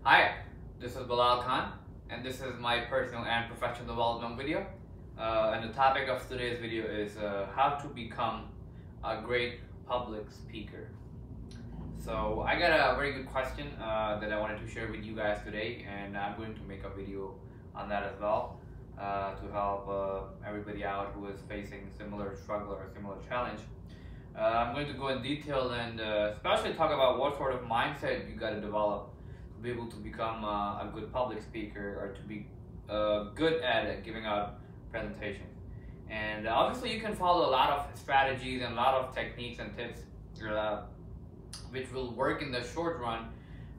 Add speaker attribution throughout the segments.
Speaker 1: Hi, this is Bilal Khan, and this is my personal and professional development video. And the topic of today's video is how to become a great public speaker. So I got a very good question that I wanted to share with you guys today, and I'm going to make a video on that as well to help everybody out who is facing similar struggle or similar challenge. I'm going to go in detail and especially talk about what sort of mindset you got to develop to be able to become a good public speaker or to be good at giving out presentations. And obviously, you can follow a lot of strategies and a lot of techniques and tips which will work in the short run.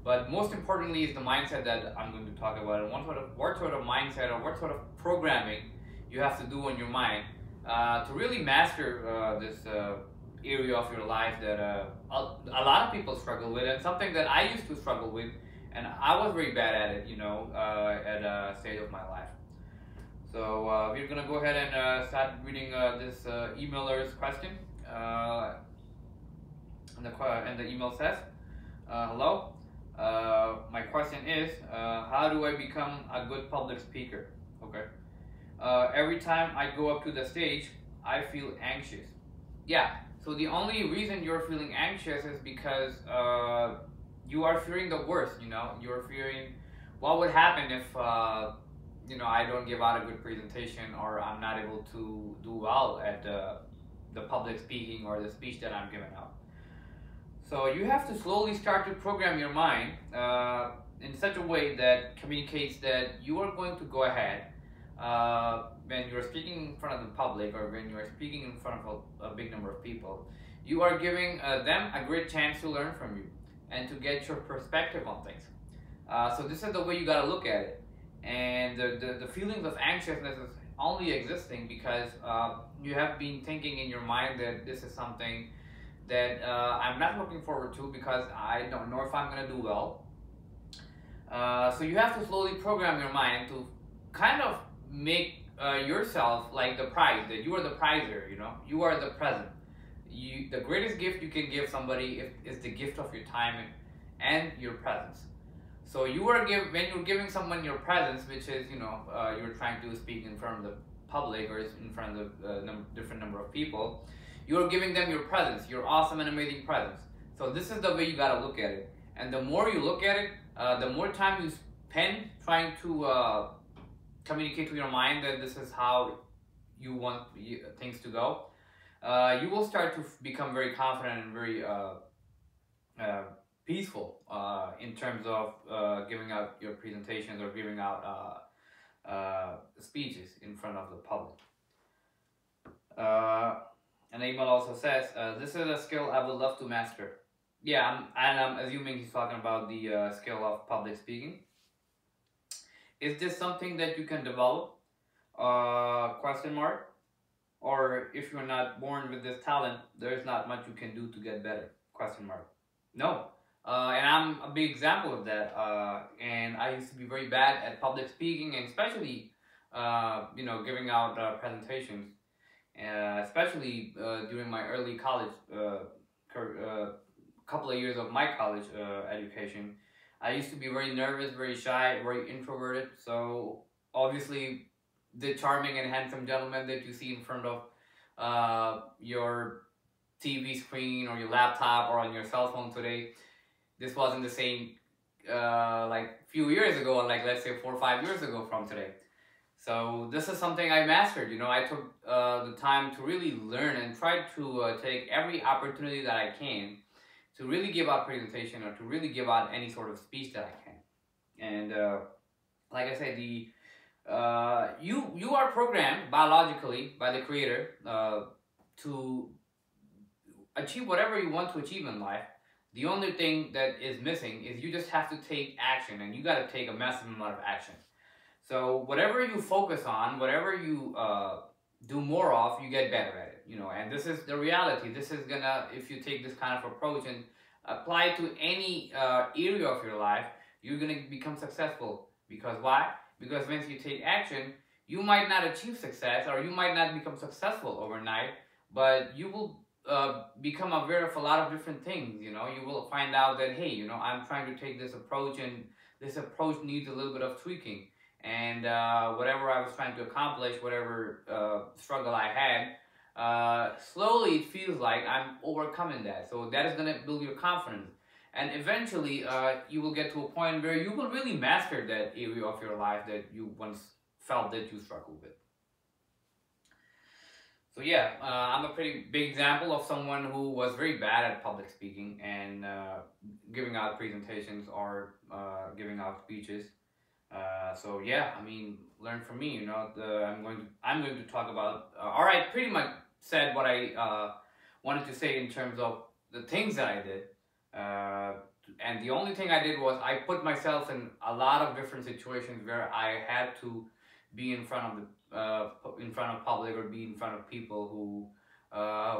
Speaker 1: But most importantly is the mindset that I'm going to talk about, and what sort of mindset or what sort of programming you have to do in your mind to really master this area of your life that a lot of people struggle with, and something that I used to struggle with, and I was very bad at it, at a stage of my life. So we're gonna go ahead and start reading this emailer's question. And the email says, "Hello. My question is, how do I become a good public speaker?" Okay. Every time I go up to the stage, I feel anxious. Yeah. So the only reason you're feeling anxious is because you are fearing the worst. You're fearing what would happen if I don't give out a good presentation, or I'm not able to do well at the public speaking or the speech that I'm giving out. So you have to slowly start to program your mind in such a way that communicates that you are going to go ahead when you're speaking in front of the public, or when you're speaking in front of a big number of people. You are giving them a great chance to learn from you and to get your perspective on things. So this is the way you got to look at it. And the feelings of anxiousness is only existing because you have been thinking in your mind that this is something that I'm not looking forward to because I don't know if I'm going to do well. So you have to slowly program your mind to kind of make yourself like the prize, that you are the prizer, you are the present. The greatest gift you can give somebody is the gift of your time and your presence. So when you're giving someone your presence, which is, you're trying to speak in front of the public or in front of different number of people, you're giving them your presence, your awesome and amazing presence. So this is the way you gotta look at it. And the more you look at it, the more time you spend trying to communicate to your mind that this is how you want things to go, you will start to become very confident and very peaceful in terms of giving out your presentations or giving out speeches in front of the public. An email also says, "This is a skill I would love to master." Yeah, I'm assuming he's talking about the skill of public speaking. Is this something that you can develop? Question mark. Or if you're not born with this talent, there's not much you can do to get better? Question mark. No. And I'm a big example of that. And I used to be very bad at public speaking, and especially, giving out presentations. Especially during my early college, couple of years of my college education. I used to be very nervous, very shy, very introverted. So obviously, the charming and handsome gentleman that you see in front of your TV screen or your laptop or on your cell phone today, this wasn't the same like few years ago, like let's say 4 or 5 years ago from today. So this is something I mastered. I took the time to really learn and try to take every opportunity that I can to really give out presentation or to really give out any sort of speech that I can. And like I said, you are programmed biologically by the Creator to achieve whatever you want to achieve in life. The only thing that is missing is you just have to take action, and you got to take a massive amount of action. So whatever you focus on, whatever you do more of, you get better at it, and this is the reality. This is gonna, if you take this kind of approach and apply it to any area of your life, you're gonna become successful. Because why? Because once you take action, you might not achieve success, or you might not become successful overnight, but you will become aware of a lot of different things. You will find out that, hey, I'm trying to take this approach and this approach needs a little bit of tweaking. And whatever I was trying to accomplish, whatever struggle I had, slowly it feels like I'm overcoming that. So that is going to build your confidence. And eventually, you will get to a point where you will really master that area of your life that you once felt that you struggled with. So yeah, I'm a pretty big example of someone who was very bad at public speaking and giving out presentations or giving out speeches. So yeah, I mean, learn from me. You know, I'm going to talk about. Or I pretty much said what I wanted to say in terms of the things that I did. And the only thing I did was I put myself in a lot of different situations where I had to be in front of public or be in front of people who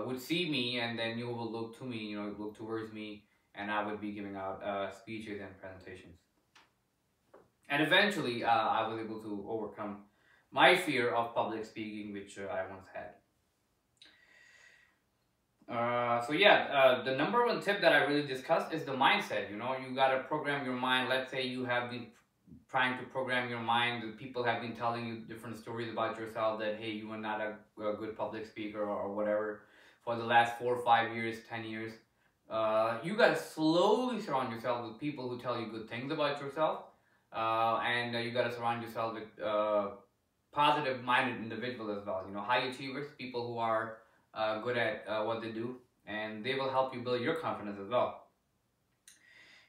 Speaker 1: would see me, and then you will look to me, you know, look towards me, and I would be giving out speeches and presentations. And eventually, I was able to overcome my fear of public speaking, which I once had. So yeah, the number one tip that I really discussed is the mindset. You know, you gotta program your mind. Let's say you have been trying to program your mind. People have been telling you different stories about yourself that, hey, you are not a good public speaker or whatever for the last 4 or 5 years, 10 years. You gotta slowly surround yourself with people who tell you good things about yourself, and you gotta surround yourself with positive-minded individuals as well. You know, high achievers, people who are good at what they do, and they will help you build your confidence as well.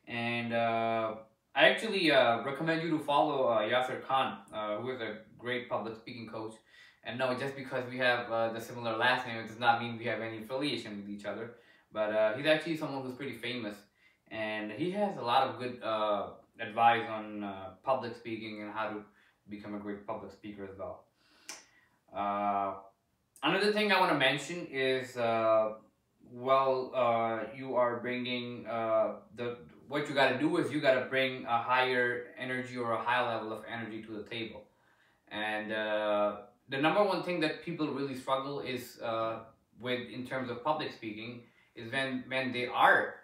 Speaker 1: And I actually recommend you to follow Yasser Khan, who is a great public speaking coach. And no, just because we have the similar last name, it does not mean we have any affiliation with each other. But he's actually someone who's pretty famous, and he has a lot of good advice on public speaking and how to become a great public speaker as well. Another thing I want to mention is, you are bringing what you got to do is you got to bring a higher energy or a high level of energy to the table. And the number one thing that people really struggle is with in terms of public speaking is when they are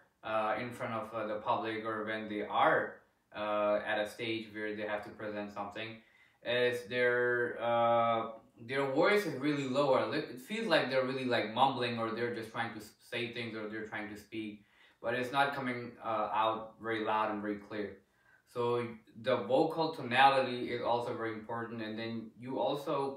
Speaker 1: in front of the public, or when they are at a stage where they have to present something, is their voice is really low, or it feels like they're really like mumbling, or they're just trying to say things, or they're trying to speak, but it's not coming out very loud and very clear. So the vocal tonality is also very important. And then you also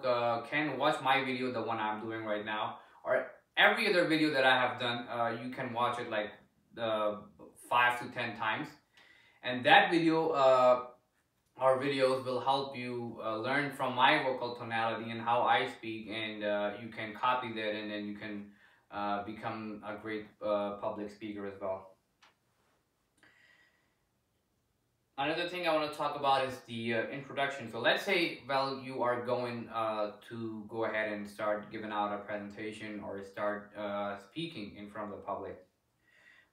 Speaker 1: can watch my video, the one I'm doing right now, or every other video that I have done. You can watch it like 5 to 10 times, and that video our videos will help you learn from my vocal tonality and how I speak, and you can copy that, and then you can become a great public speaker as well. Another thing I want to talk about is the introduction. So let's say, well, you are going to go ahead and start giving out a presentation or start speaking in front of the public.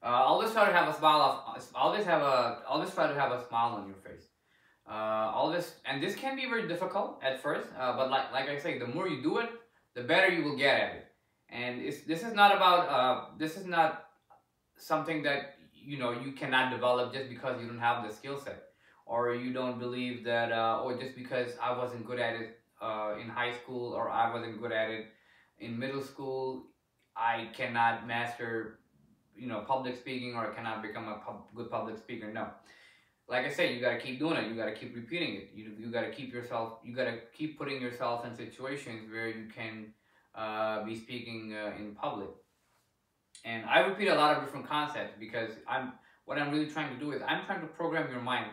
Speaker 1: Always try to have a smile. Always try to have a smile on your face. And this can be very difficult at first, but like I say, the more you do it, the better you will get at it. And this is not something that you cannot develop just because you don't have the skill set, or you don't believe that, or just because I wasn't good at it in high school, or I wasn't good at it in middle school, I cannot master public speaking, or I cannot become a good public speaker. No. Like I said, you gotta keep doing it. You gotta keep repeating it. You gotta keep putting yourself in situations where you can be speaking in public. And I repeat a lot of different concepts because what I'm really trying to do is I'm trying to program your mind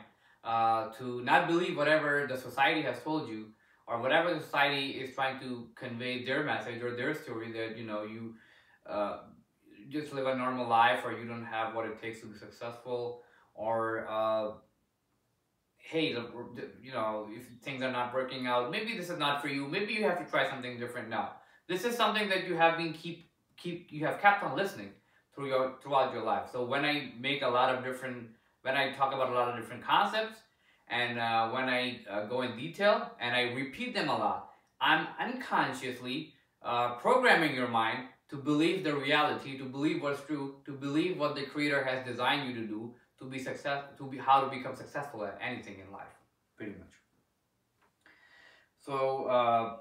Speaker 1: to not believe whatever the society has told you, or whatever the society is trying to convey their message or their story, that you just live a normal life, or you don't have what it takes to be successful, or hey, if things are not working out, maybe this is not for you, maybe you have to try something different now. This is something that you have been you have kept on listening throughout your life. So when I talk about a lot of different concepts, and when I go in detail and I repeat them a lot, I'm unconsciously programming your mind to believe the reality, to believe what's true, to believe what the creator has designed you to do, to be how to become successful at anything in life, pretty much. So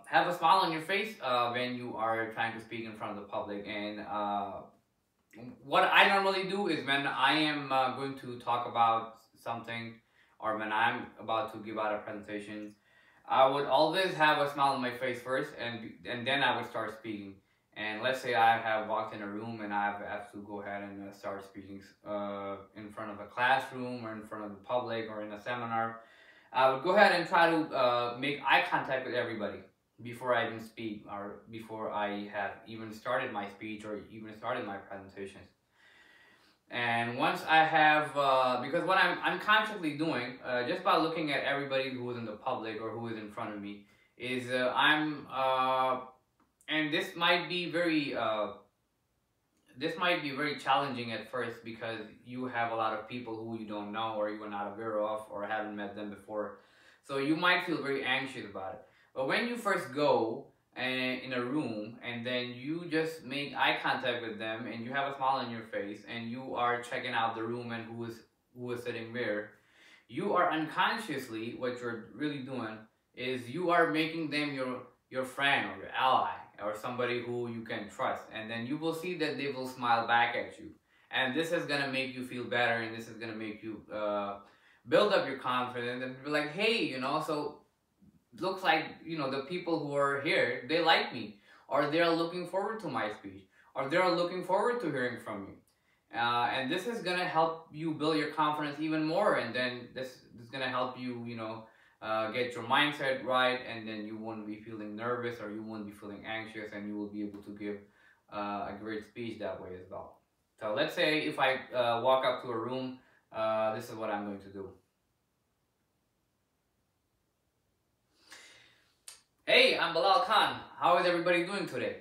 Speaker 1: have a smile on your face when you are trying to speak in front of the public. And what I normally do is when I am going to talk about something, or when I'm about to give out a presentation, I would always have a smile on my face first, and then I would start speaking. And let's say I have walked in a room and I have to go ahead and start speaking in front of a classroom or in front of the public or in a seminar. I would go ahead and try to make eye contact with everybody before I even speak, or before I have even started my speech or even started my presentations. And once I have, because what I'm consciously doing, just by looking at everybody who is in the public or who is in front of me, is and this might be very challenging at first, because you have a lot of people who you don't know or you are not aware of or haven't met them before. So you might feel very anxious about it. But when you first go in a room and then you just make eye contact with them and you have a smile on your face and you are checking out the room and who is sitting where, you are unconsciously, what you're really doing is you are making them your friend or your ally, or somebody who you can trust, and then you will see that they will smile back at you, and this is gonna make you feel better, and this is gonna make you build up your confidence and be like, hey, you know, so looks like, you know, the people who are here, they like me, or they are looking forward to my speech, or they are looking forward to hearing from me, and this is gonna help you build your confidence even more, and then this is gonna help you, you know, get your mindset right, and then you won't be feeling nervous or you won't be feeling anxious, and you will be able to give a great speech that way as well. So let's say if I walk up to a room, this is what I'm going to do. Hey, I'm Bilal Khan. How is everybody doing today?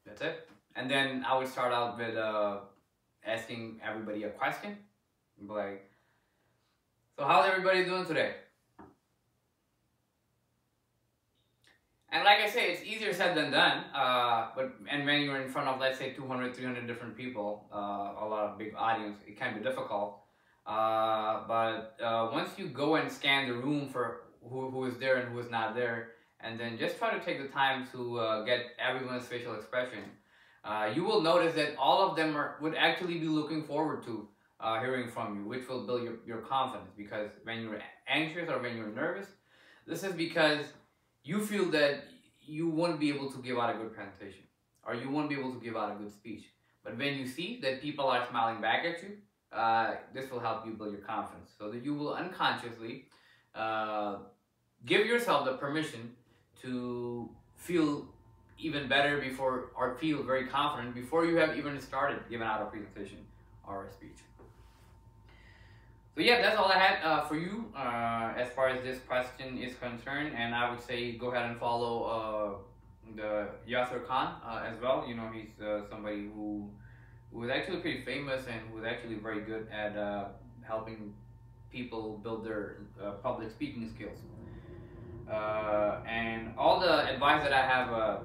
Speaker 1: That's it. And then I would start out with asking everybody a question. Like, so how's everybody doing today? And like I say, it's easier said than done, and when you're in front of, let's say, 200, 300 different people, a lot of big audience, it can be difficult. But once you go and scan the room for who is there and who is not there, and then just try to take the time to get everyone's facial expression, you will notice that all of them would actually be looking forward to hearing from you, which will build your confidence. Because when you're anxious or when you're nervous, this is because you feel that you won't be able to give out a good presentation, or you won't be able to give out a good speech. But when you see that people are smiling back at you, this will help you build your confidence, so that you will unconsciously give yourself the permission to feel even better before, or feel very confident before you have even started giving out a presentation or a speech. So yeah, that's all I had for you as far as this question is concerned, and I would say go ahead and follow the Yasser Khan as well. You know, he's somebody who is actually pretty famous and who is actually very good at helping people build their public speaking skills. And all the advice that I have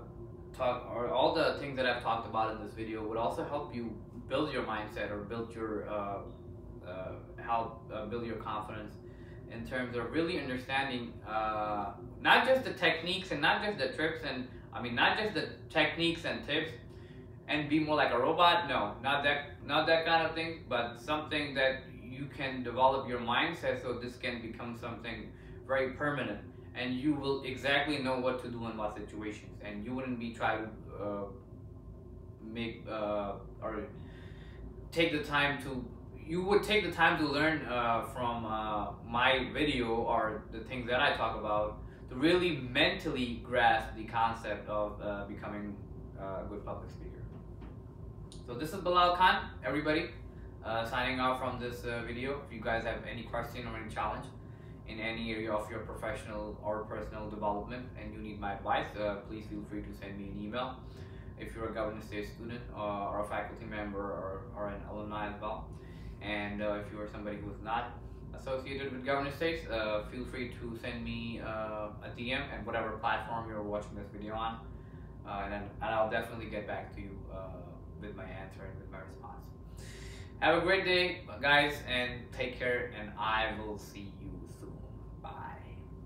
Speaker 1: all the things that I've talked about in this video would also help you build your mindset, or build your build your confidence in terms of really understanding not just the techniques and not just the trips, and not just the techniques and tips and be more like a robot. No, not that kind of thing, but something that you can develop your mindset, so this can become something very permanent, and you will exactly know what to do in what situations, and you wouldn't be trying to make or take the time to. You would take the time to learn from my video or the things that I talk about, to really mentally grasp the concept of becoming a good public speaker. So this is Bilal Khan, everybody, signing off from this video. If you guys have any question or any challenge in any area of your professional or personal development and you need my advice, please feel free to send me an email. If you're a Governor State student or a faculty member or an alumni as well. And if you are somebody who is not associated with Governor States, feel free to send me a DM at whatever platform you're watching this video on, and I'll definitely get back to you with my answer and with my response. Have a great day, guys, and take care. And I will see you soon. Bye.